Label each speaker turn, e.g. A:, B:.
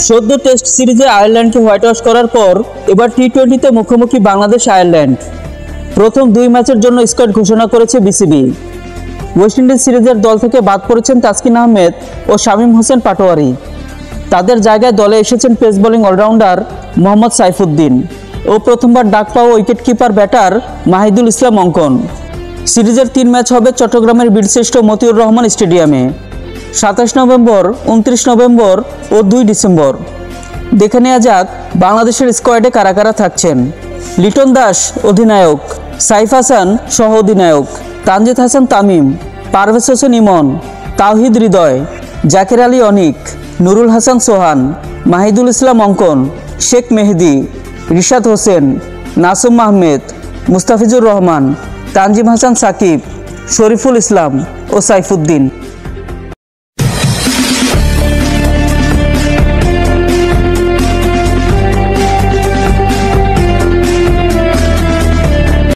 A: সদ্য টেস্ট সিরিজে আয়ারল্যান্ডকে white wash করার পর এবার টি-20তে মুখোমুখি বাংলাদেশ আয়ারল্যান্ড। প্রথম 2 ম্যাচের জন্য স্কোয়াড ঘোষণা করেছে বিসিবি। ওয়েস্ট ইন্ডিজ সিরিজের দল থেকে বাদ পড়েছেন তাসকিন আহমেদ ও শামীম হোসেন পাটোয়ারি। তাদের জায়গায় দলে এসেছেন pace bowling all rounder Mohammad Saifuddin ও প্রথমবার ডাক পাওয়া উইকেটকিপার ব্যাটার মাহিদুল ইসলাম অঙ্কন। সিরিজের 3 ম্যাচ হবে চট্টগ্রামের বীরশ্রেষ্ঠ মতিউর রহমান স্টেডিয়ামে 27 নভেম্বর, 29 নভেম্বর ও 2 ডিসেম্বর। দেখে নেওয়া যাক বাংলাদেশের স্কোয়াডে কারা কারা থাকছেন। লিটন দাস অধিনায়ক, সাইফ হাসান সহ অধিনায়ক, তানজিদ হাসান তামিম, পারভেজ হোসেন ইমন, তাওহিদ হৃদয়, জাকের আলী অনিক, নুরুল হাসান সোহান, মাহিদুল ইসলাম অঙ্কন, শেখ মেহেদি, রিশাদ হোসেন, নাসুম আহমেদ, মুস্তাফিজুর রহমান, তানজিম হাসান সাকিব, শরীফুল ইসলাম ও সাইফুদ্দিন।